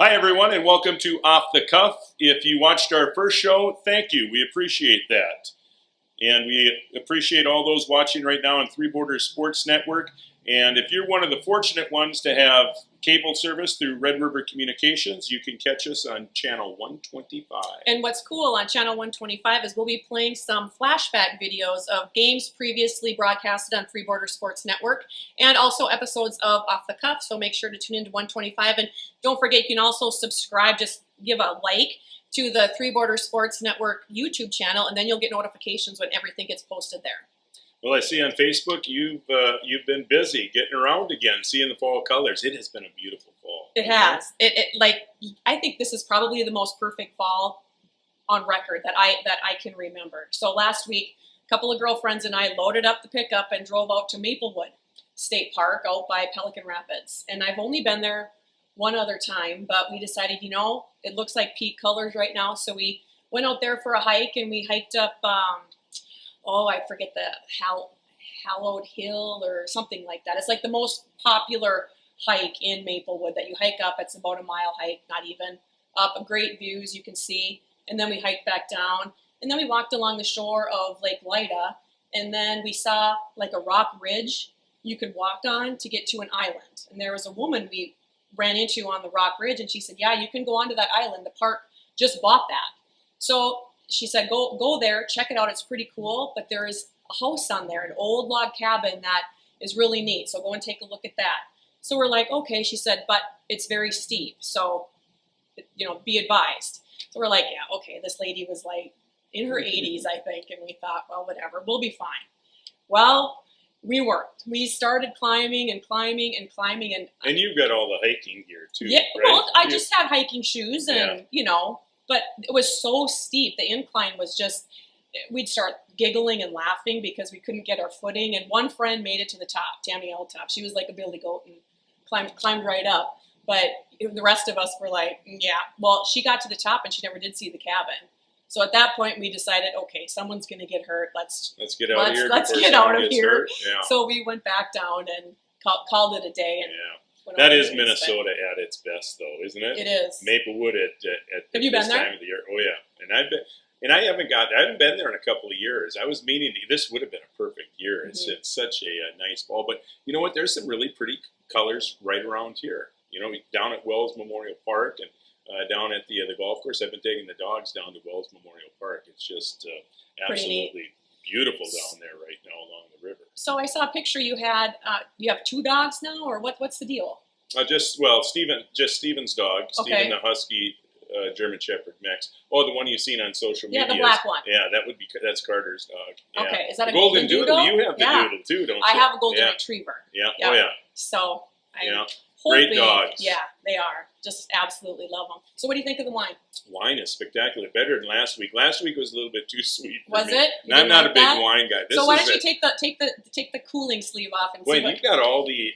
Hi, everyone, and welcome to Off the Cuff. If you watched our first show, thank you. We appreciate that. And we appreciate all those watching right now on Three Borders Sports Network. And if you're one of the fortunate ones to have cable service through Red River Communications, you can catch us on Channel 125. And what's cool on Channel 125 is we'll be playing some flashback videos of games previously broadcasted on Three Borders Sports Network and also episodes of Off the Cuff. So make sure to tune into 125. And don't forget, you can also subscribe, just give a like to the Three Borders Sports Network YouTube channel, and then you'll get notifications when everything gets posted there. Well, I see on Facebook you've been busy getting around again, seeing the fall colors. It has been a beautiful fall. It has. I think this is probably the most perfect fall on record that I can remember. So last week, a couple of girlfriends and I loaded up the pickup and drove out to Maplewood State Park out by Pelican Rapids. And I've only been there one other time, but we decided, it looks like peak colors right now. So we went out there for a hike and we hiked up, I forget the Hallowed Hill or something like that. It's like the most popular hike in Maplewood that you hike up. It's about a mile hike, not even. Up, great views you can see. And then we hiked back down. And then we walked along the shore of Lake Lida. And then we saw like a rock ridge you could walk on to get to an island. And there was a woman we ran into on the rock ridge. And she said, yeah, you can go onto that island. The park just bought that. So she said, go there, check it out. It's pretty cool. But there is a house on there, an old log cabin that is really neat. So go and take a look at that. So we're like, okay, she said, but it's very steep. So, be advised. So we're like, yeah, okay. This lady was like in her 80s, I think. And we thought, well, whatever, we'll be fine. Well, we weren't. We started climbing and climbing and climbing. And you've got all the hiking gear too, yeah, right? Well, I just had hiking shoes and, but it was so steep. The incline was just, we'd start giggling and laughing because we couldn't get our footing. And one friend made it to the top, Tammy Eltop. She was like a billy goat and climbed right up. But the rest of us were like, yeah. Well, she got to the top and she never did see the cabin. So at that point, we decided, okay, someone's going to get hurt. Let's get out of here. Let's get out of here. Yeah. So we went back down and called it a day. And that is Minnesota at its best, though, isn't it? It is. Maplewood at Have you this been there? time of the year. Oh yeah, and I haven't been there in a couple of years. I was meaning this would have been a perfect year. It's such a nice fall, but you know what? There's some really pretty colors right around here. Down at Wells Memorial Park and down at the golf course. I've been taking the dogs down to Wells Memorial Park. It's just absolutely beautiful down there right now along the river. So I saw a picture you had. You have two dogs now, or what's the deal? Steven's dog, Okay. Steven the Husky German Shepherd mix. Oh, the one you've seen on social media. Yeah, the black one. Yeah, that's Carter's dog. Yeah. Okay, is that a golden doodle? You have the yeah. doodle too, don't you? I have a golden retriever. Yeah. Yeah. Oh yeah. So Great dogs. Yeah, they are. Just absolutely love them. So what do you think of the wine? Wine is spectacular. Better than last week. Last week was a little bit too sweet for was me. it? And I'm not a big wine guy. So why don't you take the cooling sleeve off and see you've got all the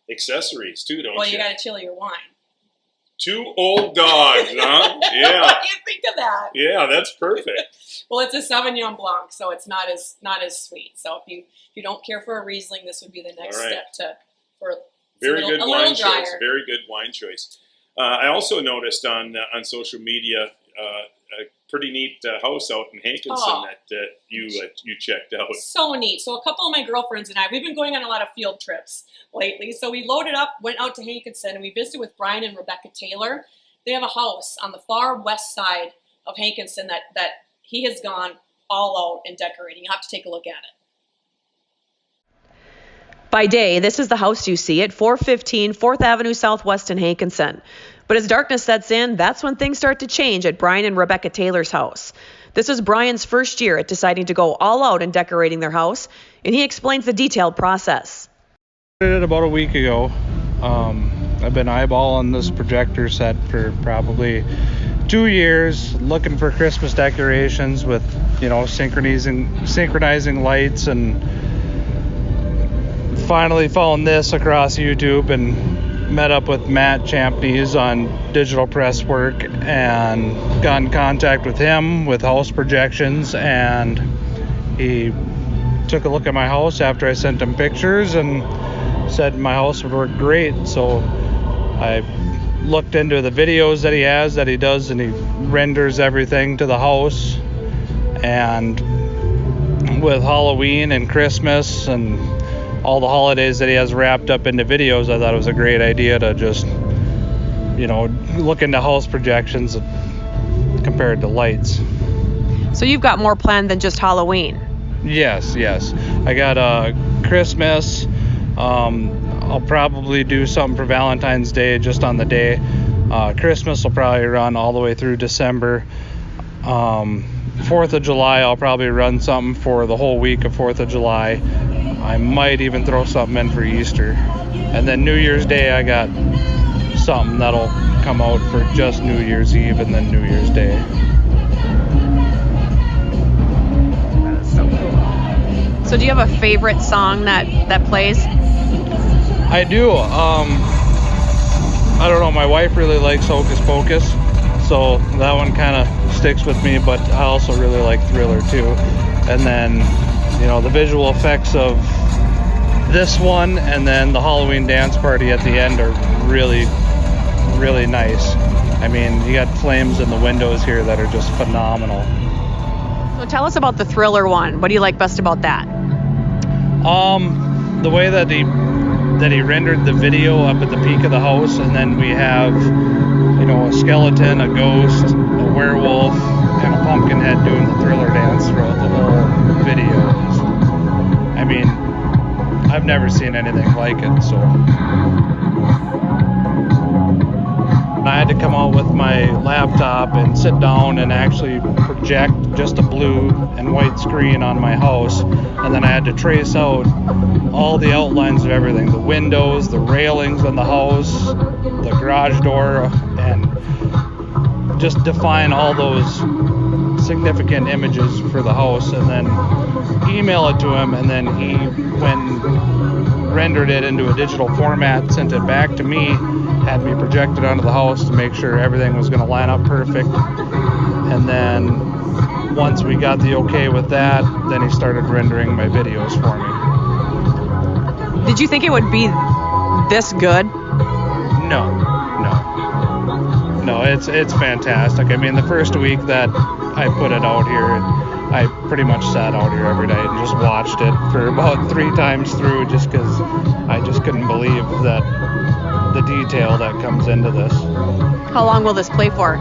accessories too, don't you? Well, you got to chill your wine. 2 old dogs, huh? Yeah. What do you think of that? Yeah, that's perfect. Well, it's a Sauvignon Blanc, so it's not as sweet. So if you don't care for a Riesling, this would be the next step for very good wine drier. choice. Very good wine choice. I also noticed on social media a pretty neat house out in Hankinson that you checked out. So neat. So a couple of my girlfriends and I, we've been going on a lot of field trips lately. So we loaded up, went out to Hankinson, and we visited with Brian and Rebecca Taylor. They have a house on the far west side of Hankinson that he has gone all out in decorating. You'll have to take a look at it. By day, this is the house you see at 415 4th Avenue Southwest in Hankinson. But as darkness sets in, that's when things start to change at Brian and Rebecca Taylor's house. This is Brian's first year at deciding to go all out in decorating their house, and he explains the detailed process. I did it about a week ago. I've been eyeballing this projector set for probably 2 years, looking for Christmas decorations with, synchronizing lights, and finally found this across YouTube and met up with Matt Champneys on Digital Press Work and got in contact with him with house projections, and he took a look at my house after I sent him pictures and said my house would work great. So I looked into the videos that he does, and he renders everything to the house. And with Halloween and Christmas and all the holidays that he has wrapped up into videos, I thought it was a great idea to just, look into house projections compared to lights. So you've got more planned than just Halloween. Yes. I got Christmas. I'll probably do something for Valentine's Day just on the day. Christmas will probably run all the way through December. 4th of July, I'll probably run something for the whole week of 4th of July. I might even throw something in for Easter. And then New Year's Day, I got something that'll come out for just New Year's Eve and then New Year's Day. That's so cool. So do you have a favorite song that plays? I do. I don't know, my wife really likes Hocus Pocus, so that one kind of sticks with me, but I also really like Thriller too. And then, the visual effects of this one and then the Halloween dance party at the end are really, really nice. I mean, you got flames in the windows here that are just phenomenal. So tell us about the Thriller one. What do you like best about that? The way that he rendered the video up at the peak of the house, and then we have, a skeleton, a ghost, a werewolf, and a pumpkin head doing the Thriller dance throughout the whole video. I mean, I've never seen anything like it, so. I had to come out with my laptop and sit down and actually project just a blue and white screen on my house, and then I had to trace out all the outlines of everything, the windows, the railings on the house, the garage door, and just define all those significant images for the house, and then email it to him, and then he, when rendered it into a digital format, sent it back to me, had me project it onto the house to make sure everything was going to line up perfect. And then once we got the okay with that, then he started rendering my videos for me. Did you think it would be this good? No, it's fantastic. I mean, the first week that I put it out here, I pretty much sat out here every night and just watched it for about 3 times through, just because I just couldn't believe that the detail that comes into this. How long will this play for?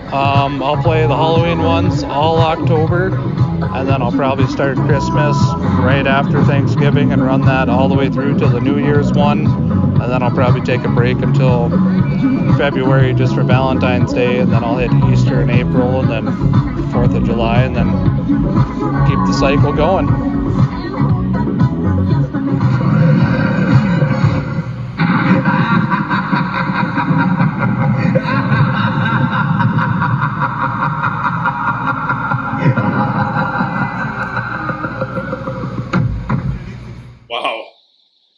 I'll play the Halloween ones all October, and then I'll probably start Christmas right after Thanksgiving and run that all the way through till the New Year's one, and then I'll probably take a break until February just for Valentine's Day, and then I'll hit Easter in April, and then 4th of July, and then keep the cycle going. Wow,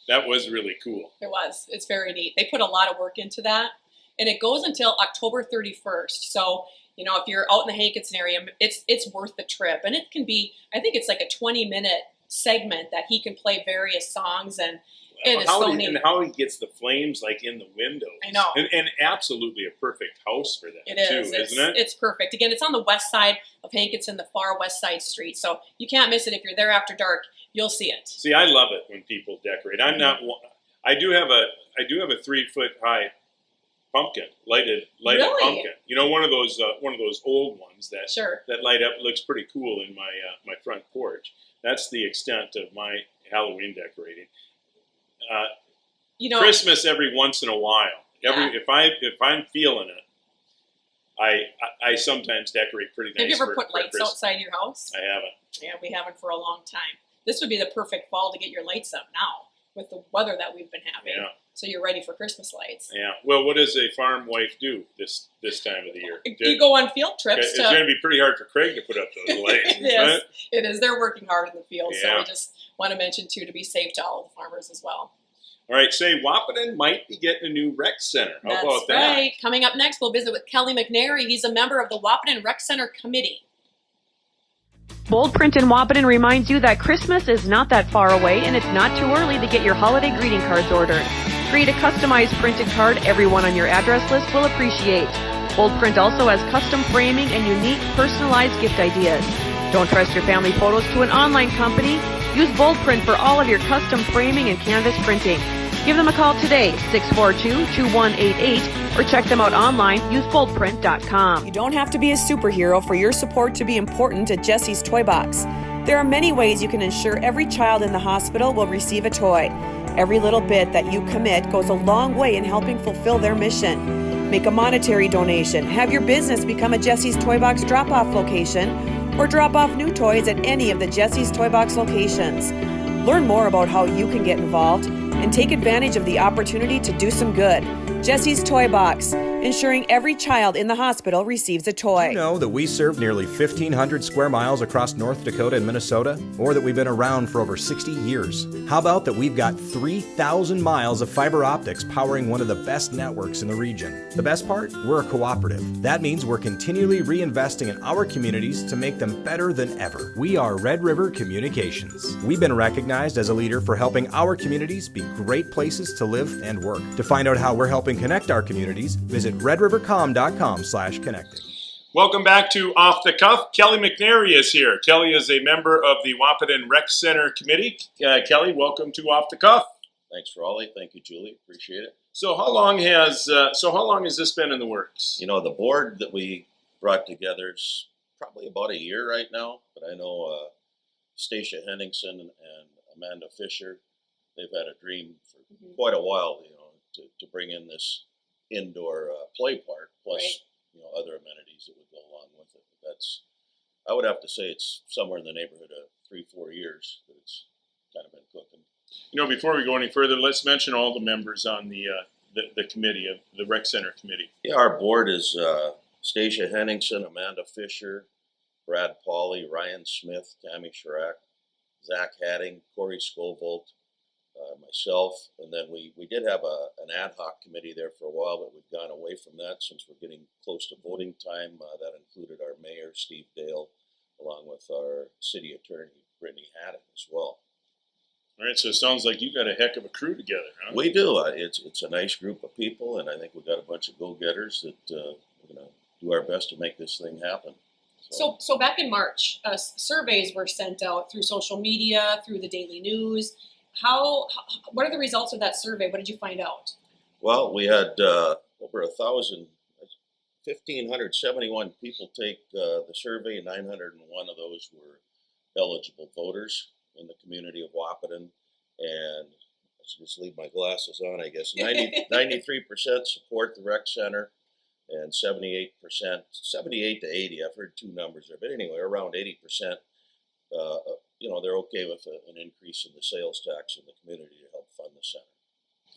that was really cool. It was. It's very neat. They put a lot of work into that, and it goes until October 31st. So, if you're out in the Hankinson area, it's worth the trip. And it can be, I think it's like a 20-minute segment that he can play various songs, and it is so neat. And how he gets the flames like in the windows. I know. And absolutely a perfect house for that. It is. Isn't it? It's perfect. Again, it's on the west side of Hankinson, the far west side street. So you can't miss it. If you're there after dark, you'll see it. See, I love it when people decorate. I'm not. I do have a 3-foot high pumpkin, lighted Really? pumpkin. One of those old ones that Sure. that light up. Looks pretty cool in my front porch. That's the extent of my Halloween decorating. Christmas every once in a while. Yeah. If I'm feeling it, I sometimes decorate pretty nice. Have you ever put for lights Christmas. outside your house? I haven't. Yeah, we haven't for a long time. This would be the perfect fall to get your lights up now with the weather that we've been having. Yeah. So you're ready for Christmas lights. Yeah. Well, what does a farm wife do this time of the year? You go on field trips. It's going to be pretty hard for Craig to put up those lights. Yes, it is. They're working hard in the field. Yeah. So we just want to mention, too, to be safe to all the farmers as well. All right, say Wahpeton might be getting a new rec center. How That's about that? right. Coming up next, we'll visit with Kelly McNary. He's a member of the Wahpeton Rec Center Committee. Bold Print in Wahpeton reminds you that Christmas is not that far away, and it's not too early to get your holiday greeting cards ordered. Create a customized printed card everyone on your address list will appreciate. Bold Print also has custom framing and unique personalized gift ideas. Don't trust your family photos to an online company? Use Bold Print for all of your custom framing and canvas printing. Give them a call today, 642-2188, or check them out online, useboldprint.com. You don't have to be a superhero for your support to be important at Jesse's Toy Box. There are many ways you can ensure every child in the hospital will receive a toy. Every little bit that you commit goes a long way in helping fulfill their mission. Make a monetary donation, have your business become a Jesse's Toy Box drop-off location, or drop off new toys at any of the Jesse's Toy Box locations. Learn more about how you can get involved and take advantage of the opportunity to do some good. Jesse's Toy Box, ensuring every child in the hospital receives a toy. Do you know that we serve nearly 1,500 square miles across North Dakota and Minnesota? Or that we've been around for over 60 years? How about that we've got 3,000 miles of fiber optics powering one of the best networks in the region? The best part? We're a cooperative. That means we're continually reinvesting in our communities to make them better than ever. We are Red River Communications. We've been recognized as a leader for helping our communities be great places to live and work. To find out how we're helping connect our communities, visit redrivercom.com/connecting. Welcome back to Off the Cuff. Kelly McNary is here. Kelly is a member of the Wahpeton Rec Center Committee. Kelly, welcome to Off the Cuff. Thanks, Rollie. Thank you, Juli. Appreciate it. So how long has this been in the works? You know, the board that we brought together is probably about a year right now, but I know Stacia Hankinson and Amanda Fisher, they've had a dream for quite a while, you know, to bring in this indoor play park plus you know, other amenities that would go along with it. But that's, I would have to say it's somewhere in the neighborhood of 3-4 years that it's kind of been cooking. You know, before we go any further, let's mention all the members on the committee of the Rec Center Committee. Yeah, our board is Stacia Hankinson, Amanda Fisher, Brad Pauley, Ryan Smith, Tammy Chirac, Zach Hadding, Corey Scovolt, myself, and then we did have an ad hoc committee there for a while, but we've gone away from that since we're getting close to voting time. That included our mayor, Steve Dale, along with our city attorney, Brittany Haddon, as well. All right, so it sounds like you got a heck of a crew together, huh? We do. It's a nice group of people, and I think we've got a bunch of go-getters that we're going to do our best to make this thing happen. So back in March, surveys were sent out through social media, through the daily news. What are the results of that survey? What did you find out? Well, we had over 1,571 people take the survey. 901 of those were eligible voters in the community of Wahpeton. And let's just leave my glasses on, I guess. 93% support the rec center, and 78%, 78 to 80. I've heard two numbers there, but anyway, around 80%. You know, they're okay with an increase in the sales tax in the community to help fund the center.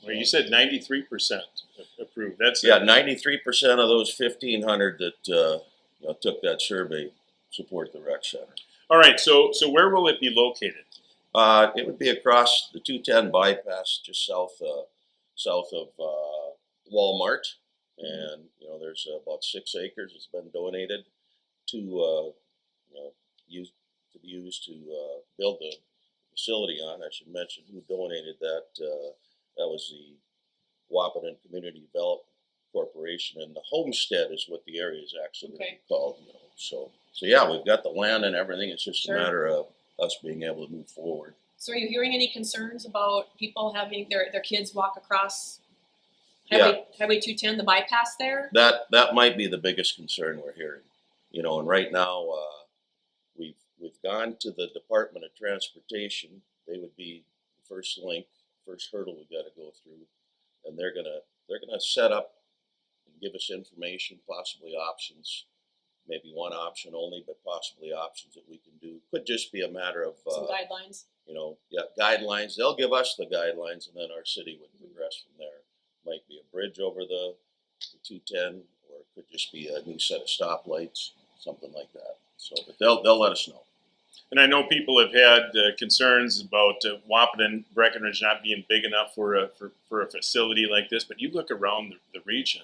Well, you said 93% approved. That's 93% of those 1,500 that you know, took that survey support the rec center. All right. So where will it be located? It would be across the 210 bypass, just south of Walmart, and you know, there's about 6 acres that's been donated to you know, to be used to build the facility on. I should mention who donated that. That was the Wahpeton Community Development Corporation, and the homestead is what the area is actually called. You know, so yeah, we've got the land and everything. It's just a matter of us being able to move forward. So are you hearing any concerns about people having their kids walk across Highway 210, the bypass there? That might be the biggest concern we're hearing. You know, and right now we've gone to the Department of Transportation. They would be the first link, first hurdle we got to go through, and they're gonna set up and give us information, possibly options, maybe one option only, but possibly options that we can do. Could just be a matter of some guidelines. You know, guidelines. They'll give us the guidelines, and then our city would progress from there. Might be a bridge over the 210, or it could just be a new set of stoplights, something like that. So, but they'll let us know. And I know people have had concerns about Wahpeton, Breckenridge not being big enough for a facility like this. But you look around the region,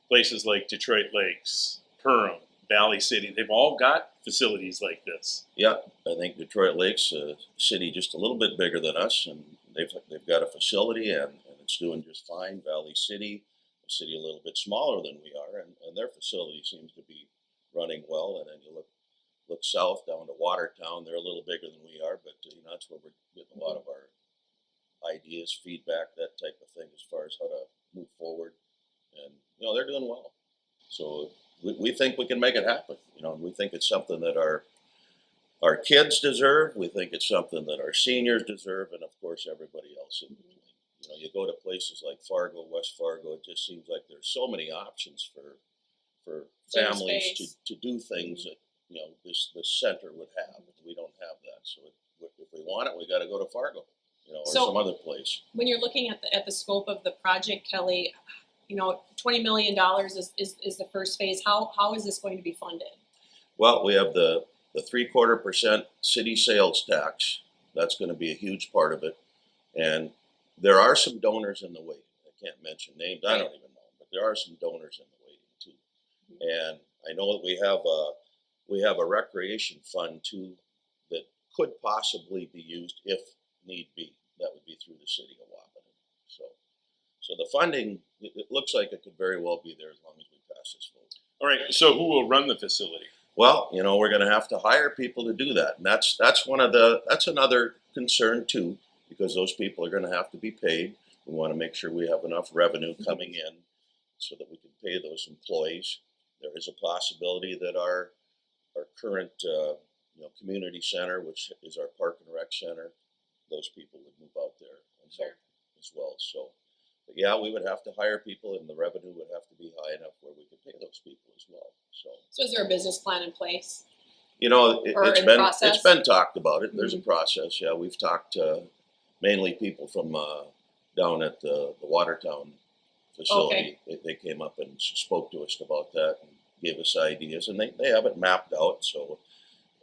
places like Detroit Lakes, Perham, Valley City, they've all got facilities like this. Yeah, I think Detroit Lakes, a city just a little bit bigger than us, and they've got a facility, and it's doing just fine. Valley City, a city a little bit smaller than we are, and their facility seems to be running well. And then you look south down to Watertown, they're a little bigger than we are, but that's where we're getting a lot of our ideas, feedback, that type of thing as far as how to move forward. And they're doing well. So we think we can make it happen. And we think it's something that our kids deserve. We think it's something that our seniors deserve, and of course everybody else in between. You go to places like Fargo, West Fargo. It just seems like there's so many options for Same families space. to do things that this center would have. We don't have that. So if we want it, we got to go to Fargo, or So- some other place. When you're looking at the scope of the project, Kelly, $20 million is the first phase. How is this going to be funded? Well, we have the 0.75% city sales tax. That's going to be a huge part of it. And there are some donors in the waiting. I can't mention names. I don't even know, but there are some donors in the waiting too. And I know that we have a recreation fund too that could possibly be used if need be. That would be through the city of Wapiti. So the funding, it looks like it could very well be there as long as we pass this vote. All right. So who will run the facility? Well, we're going to have to hire people to do that, and that's another concern too, because those people are going to have to be paid. We want to make sure we have enough revenue coming in so that we can pay those employees. There is a possibility that our current community center, which is our park and rec center, those people would move out there and help as well. So, but yeah, we would have to hire people, and the revenue would have to be high enough where we could pay those people as well. So is there a business plan in place? It's been talked about it. There's Mm-hmm. a process. Yeah, we've talked to mainly people from down at the Watertown facility. They came up and spoke to us about that and gave us ideas, and they have it mapped out. So,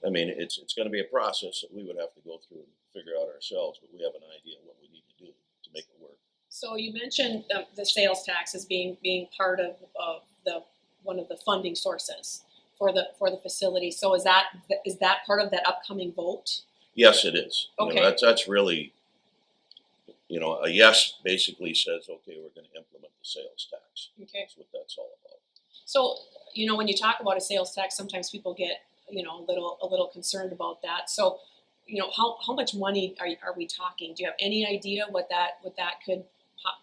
I mean, it's going to be a process that we would have to go through and figure out ourselves, but we have an idea of what we need to do to make it work. So you mentioned the sales tax as being part of one of the funding sources for the facility. So is that part of that upcoming vote? Yes, it is. Okay. That's really, a yes basically says, okay, we're going to implement the sales tax. Okay. That's what that's all about. So when you talk about a sales tax, sometimes people get a little concerned about that. So how much money are we talking? Do you have any idea what that could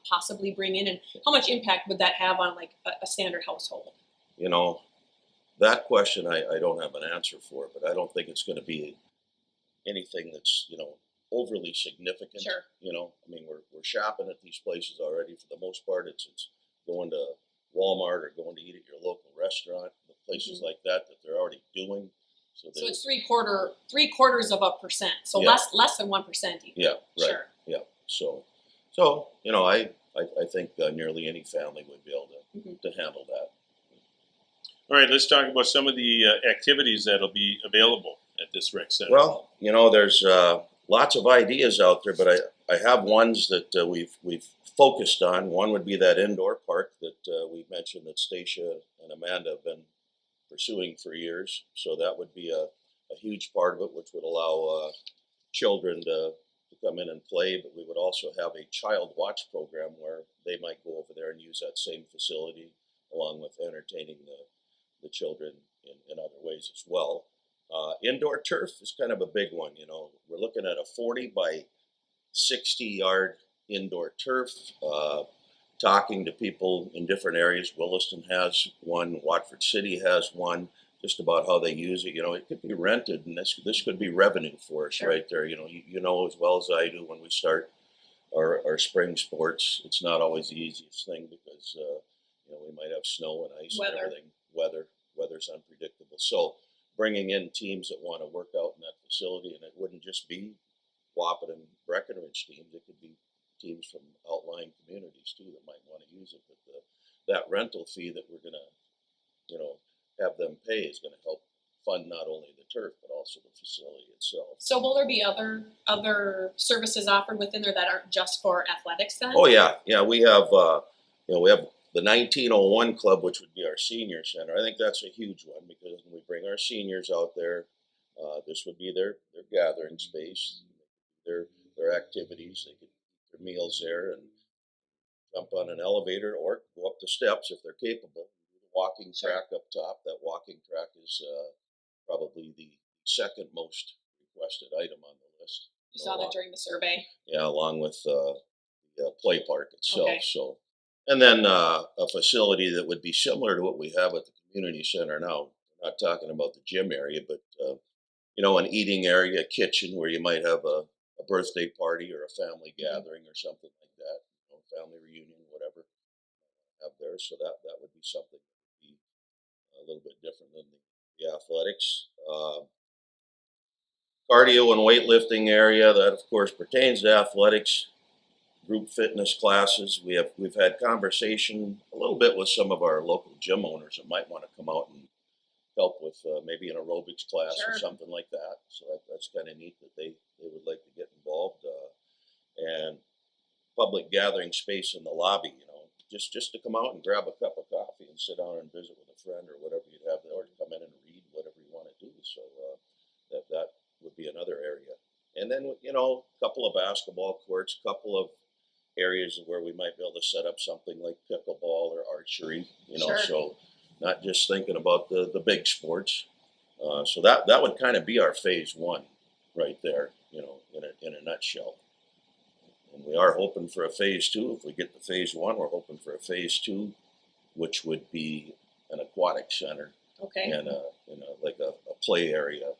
possibly bring in, and how much impact would that have on like a standard household? That question I don't have an answer for, but I don't think it's going to be anything that's overly significant. Sure. I mean, we're shopping at these places already. For the most part, it's going to Walmart or going to eat at your local restaurant, the places like that they're already doing. So it's three quarters of a percent. So Yeah. less than 1%. Yeah, right. Sure. Yeah. So I think nearly any family would be able to handle that. All right. Let's talk about some of the activities that'll be available at this rec center. Well, there's lots of ideas out there, but I have ones that we've focused on. One would be that indoor park that we mentioned that Stacia and Amanda have been pursuing for years. So that would be a huge part of it, which would allow children to come in and play. But we would also have a child watch program where they might go over there and use that same facility along with entertaining the children in other ways as well. Indoor turf is kind of a big one. We're looking at a 40 by 60 yard indoor turf. Talking to people in different areas. Williston has one. Watford City has one. Just about how they use it. It could be rented, and this could be revenue for us right there. You know as well as I do when we start our spring sports. It's not always the easiest thing because we might have snow and ice and everything. Weather's unpredictable. So bringing in teams that want to work out in that facility, and it wouldn't just be Wapiti and Breckenridge teams. It could be teams from outlying communities too that might want to use it. But that rental fee that we're going to, have them pay is going to help fund not only the turf but also the facility itself. So will there be other services offered within there that aren't just for athletics then? Oh yeah. We have we have the 1901 club, which would be our senior center. I think that's a huge one because when we bring our seniors out there, this would be their gathering space, their activities. They could eat their meals there and jump on an elevator or go up the steps if they're capable. The walking track up top. That walking track is probably the second most requested item on the list. You saw that during the survey. Yeah, along with the play park itself. Okay. So, and then a facility that would be similar to what we have at the community center now. We're not talking about the gym area, but an eating area, a kitchen where you might have a birthday party or a family gathering or something like that, family reunion, whatever have there. So that would be something that would be a little bit different than the athletics. Cardio and weightlifting area, that of course pertains to athletics. Group fitness classes. We've had conversation a little bit with some of our local gym owners that might want to come out and help with maybe an aerobics class or something like that. So that's kind of neat that they would like to get involved. And public gathering space in the lobby, just to come out and grab a cup of coffee and sit down and visit with a friend or whatever you'd have there, or to come in and read whatever you want to do. So that would be another area. And then, a couple of basketball courts, couple of areas where we might be able to set up something like pickleball or archery, so not just thinking about the big sports. So that would kind of be our phase one right there, in a nutshell. And we are hoping for a phase two. If we get the phase one, we're hoping for a phase two, which would be an aquatic center. Okay. And like a play area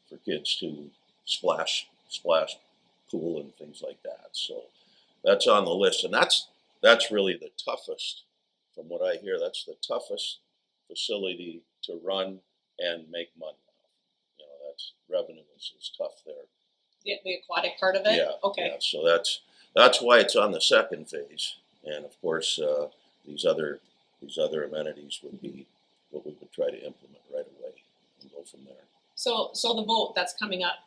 for kids to splash pool and things like that. So that's on the list, and that's really the toughest, from what I hear. That's the toughest facility to run and make money off. That's revenue is tough there. The aquatic part of it. Yeah. Okay. Yeah, so that's why it's on the second phase, and of course these other amenities would be what we would try to implement right away and go from there. So the vote that's coming up,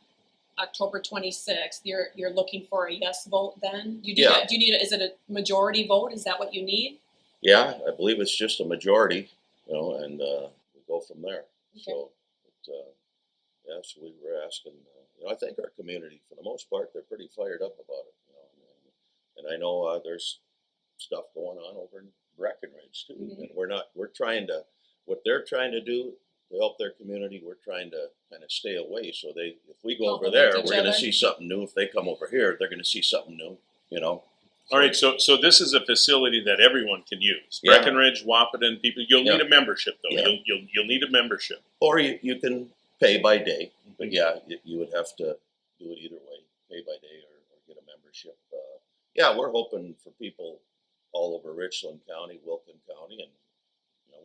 October 26th, you're looking for a yes vote then? Do you need is it a majority vote? Is that what you need? Yeah, I believe it's just a majority, and we go from there. Okay. So, so we were asking, I think our community, for the most part, they're pretty fired up about it, and I know there's stuff going on over in Breckenridge too, and what they're trying to do to help their community, we're trying to kind of stay away. So if we go over there, we're going to see something new. If they come over here, they're going to see something new, So. All right, so this is a facility that everyone can use. Yeah. Breckenridge, Wahpeton, people. You'll need a membership though. Yeah. You'll need a membership. Or you can pay by day, but you would have to do it either way, pay by day or get a membership. We're hoping for people all over Richland County, Wilkin County, and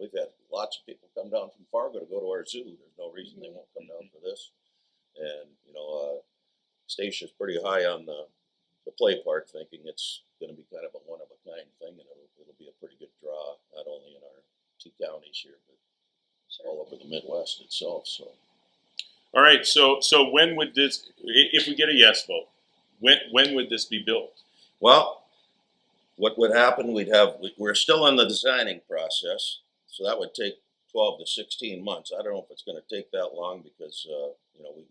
we've had lots of people come down from Fargo to go to our zoo. There's no reason they won't come down for this. And, Stacia's pretty high on the play park, thinking it's going to be kind of a one-of-a-kind thing, and it'll be a pretty good draw, not only in our two counties here, but all over the Midwest itself. So. All right, so when would this, if we get a yes vote, when would this be built? Well, what would happen, we're still in the designing process, so that would take 12 to 16 months. I don't know if it's going to take that long because,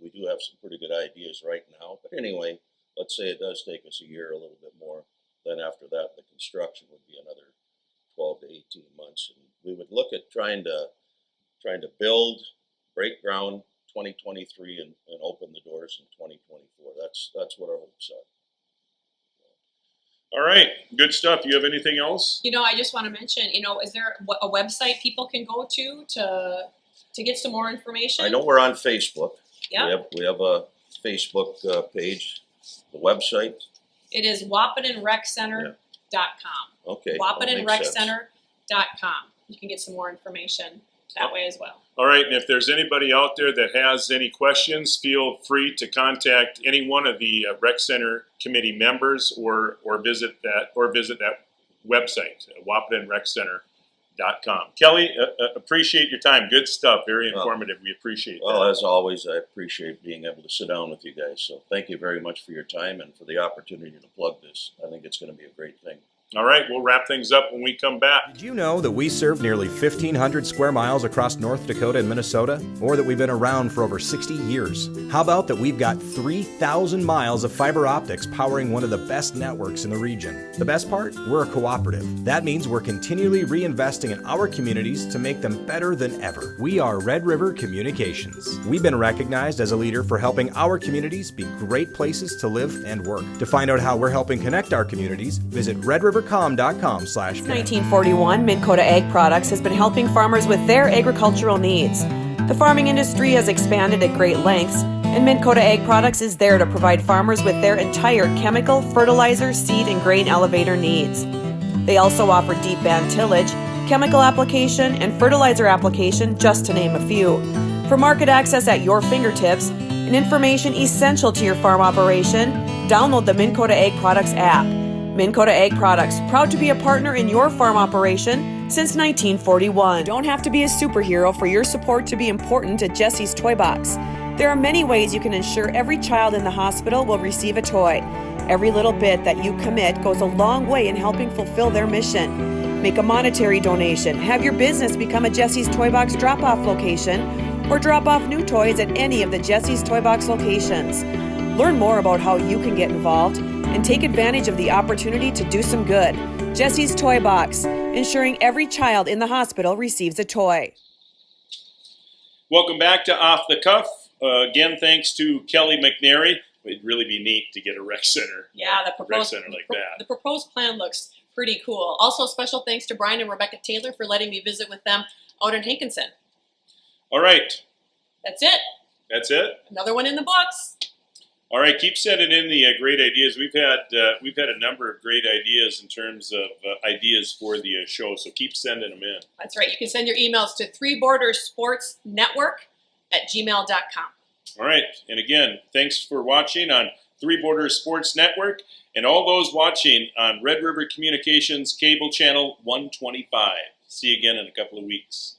we do have some pretty good ideas right now. But anyway, let's say it does take us a year, a little bit more. Then after that, the construction would be another 12 to 18 months. And we would look at trying to build, break ground 2023 and open the doors in 2024. That's what our hopes are. All right, good stuff. You have anything else? I just want to mention, is there a website people can go to get some more information? I know we're on Facebook. Yeah. We have a Facebook page. The website? It is WahpetonRecCenter.com. Okay. WahpetonRecCenter.com. You can get some more information that way as well. All right, and if there's anybody out there that has any questions, feel free to contact any one of the Rec Center committee members or visit that website, WahpetonRecCenter.com. Kelly, appreciate your time. Good stuff. Very informative. We appreciate that. Well, as always, I appreciate being able to sit down with you guys. So thank you very much for your time and for the opportunity to plug this. I think it's going to be a great thing. All right, we'll wrap things up when we come back. Did you know that we serve nearly 1,500 square miles across North Dakota and Minnesota? Or that we've been around for over 60 years? How about that we've got 3,000 miles of fiber optics powering one of the best networks in the region? The best part? We're a cooperative. That means we're continually reinvesting in our communities to make them better than ever. We are Red River Communications. We've been recognized as a leader for helping our communities be great places to live and work. To find out how we're helping connect our communities, visit redrivercom.com/connect. 1941, Minn Kota Ag Products has been helping farmers with their agricultural needs. The farming industry has expanded at great lengths, and Minn Kota Ag Products is there to provide farmers with their entire chemical, fertilizer, seed, and grain elevator needs. They also offer deep band tillage, chemical application, and fertilizer application, just to name a few. For market access at your fingertips and information essential to your farm operation, download the Minn Kota Ag Products app. Minn Kota Ag Products, proud to be a partner in your farm operation since 1941. Don't have to be a superhero for your support to be important at Jesse's Toy Box. There are many ways you can ensure every child in the hospital will receive a toy. Every little bit that you commit goes a long way in helping fulfill their mission. Make a monetary donation, have your business become a Jesse's Toy Box drop-off location, or drop off new toys at any of the Jesse's Toy Box locations. Learn more about how you can get involved and take advantage of the opportunity to do some good. Jesse's Toy Box, ensuring every child in the hospital receives a toy. Welcome back to Off the Cuff. Again, thanks to Kelly McNary. It'd really be neat to get a rec center. Yeah, the rec proposed center like that. the proposed plan looks pretty cool. Also, special thanks to Brian and Rebecca Taylor for letting me visit with them out in Hankinson. All right, That's it. that's it. Another one in the books. All right, keep sending in the great ideas. We've had a number of great ideas in terms of ideas for the show, so keep sending them in. That's right. You can send your emails to 3bordersportsnetwork@gmail.com. All right, and again, thanks for watching on Three Borders Sports Network and all those watching on Red River Communications Cable Channel 125. See you again in a couple of weeks.